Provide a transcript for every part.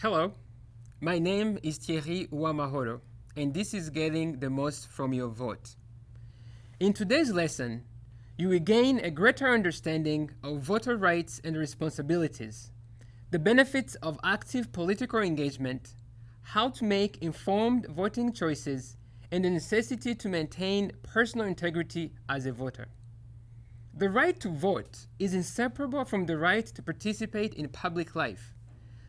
Hello, my name is Tiyeri Oamahoro, and this is Getting the Most from Your Vote. In today's lesson, you will gain a greater understanding of voter rights and responsibilities, the benefits of active political engagement, how to make informed voting choices, and the necessity to maintain personal integrity as a voter. The right to vote is inseparable from the right to participate in public life.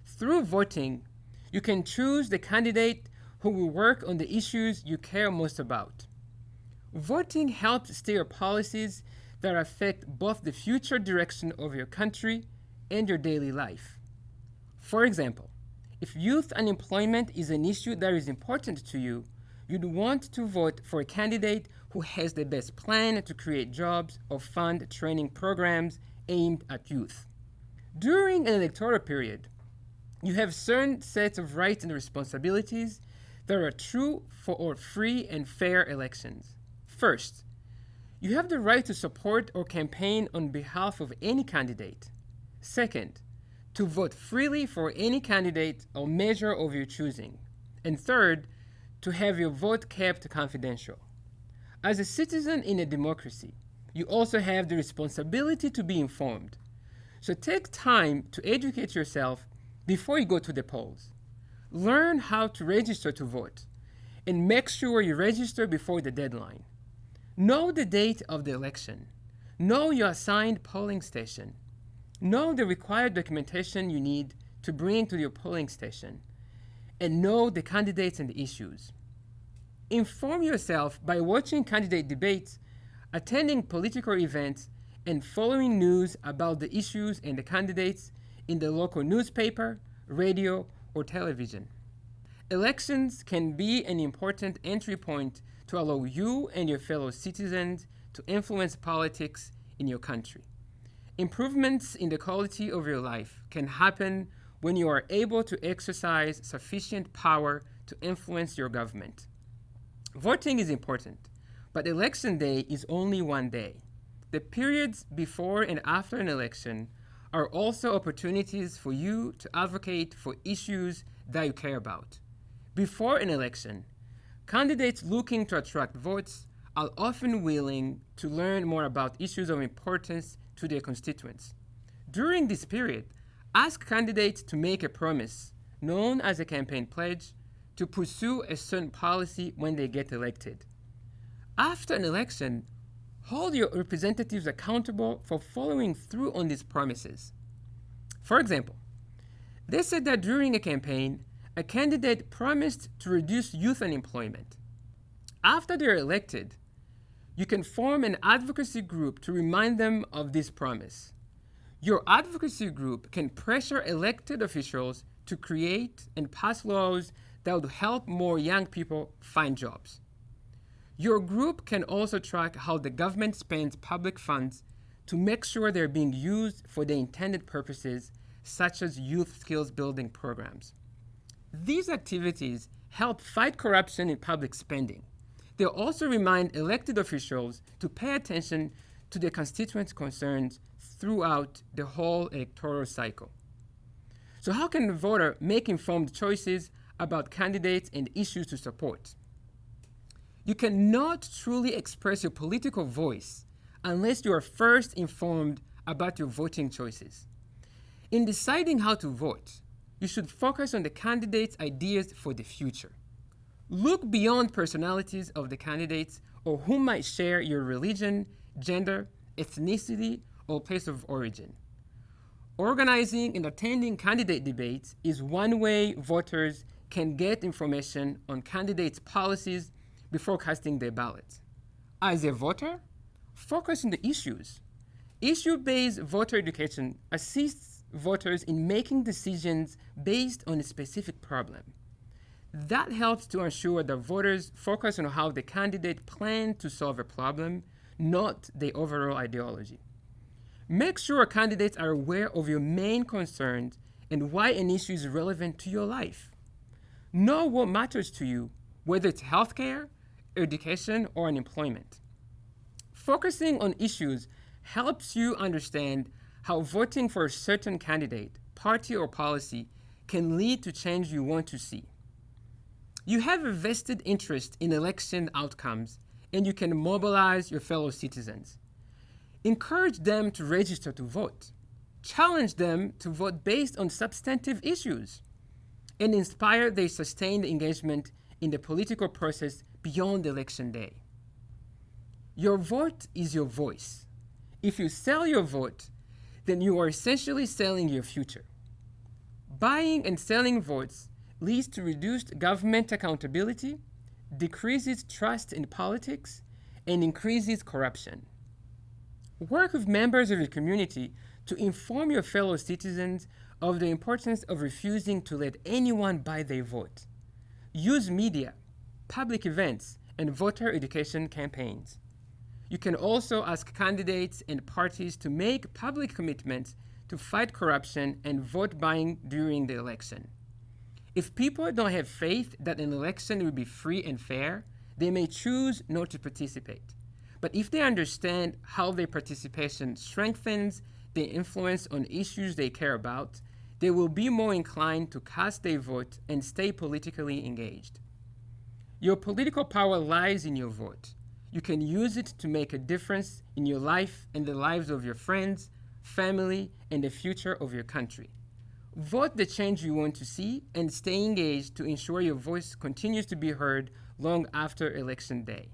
Through voting, you can choose the candidate who will work on the issues you care most about. Voting helps steer policies that affect both the future direction of your country and your daily life. For example, if youth unemployment is an issue that is important to you, you'd want to vote for a candidate who has the best plan to create jobs or fund training programs aimed at youth. During an electoral period, you have certain sets of rights and responsibilities that are true for free and fair elections. First, you have the right to support or campaign on behalf of any candidate. Second, to vote freely for any candidate or measure of your choosing. And third, to have your vote kept confidential. As a citizen in a democracy, you also have the responsibility to be informed. So take time to educate yourself before you go to the polls. Learn how to register to vote, and make sure you register before the deadline. Know the date of the election. Know your assigned polling station. Know the required documentation you need to bring to your polling station, and know the candidates and the issues. Inform yourself by watching candidate debates, attending political events, and following news about the issues and the candidates in the local newspaper, radio, or television. Elections can be an important entry point to allow you and your fellow citizens to influence politics in your country. Improvements in the quality of your life can happen when you are able to exercise sufficient power to influence your government. Voting is important, but election day is only one day. The periods before and after an election are also opportunities for you to advocate for issues that you care about. Before an election, candidates looking to attract votes are often willing to learn more about issues of importance to their constituents. During this period, ask candidates to make a promise, known as a campaign pledge, to pursue a certain policy when they get elected. After an election, hold your representatives accountable for following through on these promises. For example, they said that during a campaign, a candidate promised to reduce youth unemployment. After they're elected, you can form an advocacy group to remind them of this promise. Your advocacy group can pressure elected officials to create and pass laws that would help more young people find jobs. Your group can also track how the government spends public funds to make sure they're being used for the intended purposes, such as youth skills building programs. These activities help fight corruption in public spending. They also remind elected officials to pay attention to their constituents' concerns throughout the whole electoral cycle. So how can a voter make informed choices about candidates and issues to support? You cannot truly express your political voice unless you are first informed about your voting choices. In deciding how to vote, you should focus on the candidates' ideas for the future. Look beyond personalities of the candidates or who might share your religion, gender, ethnicity, or place of origin. Organizing and attending candidate debates is one way voters can get information on candidates' policies before casting their ballot. As a voter, focus on the issues. Issue-based voter education assists voters in making decisions based on a specific problem. That helps to ensure that voters focus on how the candidate plans to solve a problem, not the overall ideology. Make sure candidates are aware of your main concerns and why an issue is relevant to your life. Know what matters to you, whether it's healthcare, education, or unemployment. Focusing on issues helps you understand how voting for a certain candidate, party, or policy can lead to change you want to see. You have a vested interest in election outcomes, and you can mobilize your fellow citizens. Encourage them to register to vote. Challenge them to vote based on substantive issues, and inspire their sustained engagement in the political process beyond election day. Your vote is your voice. If you sell your vote, then you are essentially selling your future. Buying and selling votes leads to reduced government accountability, decreases trust in politics, and increases corruption. Work with members of your community to inform your fellow citizens of the importance of refusing to let anyone buy their vote. Use media, public events, and voter education campaigns. You can also ask candidates and parties to make public commitments to fight corruption and vote buying during the election. If people don't have faith that an election will be free and fair, they may choose not to participate. But if they understand how their participation strengthens their influence on issues they care about, they will be more inclined to cast their vote and stay politically engaged. Your political power lies in your vote. You can use it to make a difference in your life and the lives of your friends, family, and the future of your country. Vote the change you want to see and stay engaged to ensure your voice continues to be heard long after Election Day.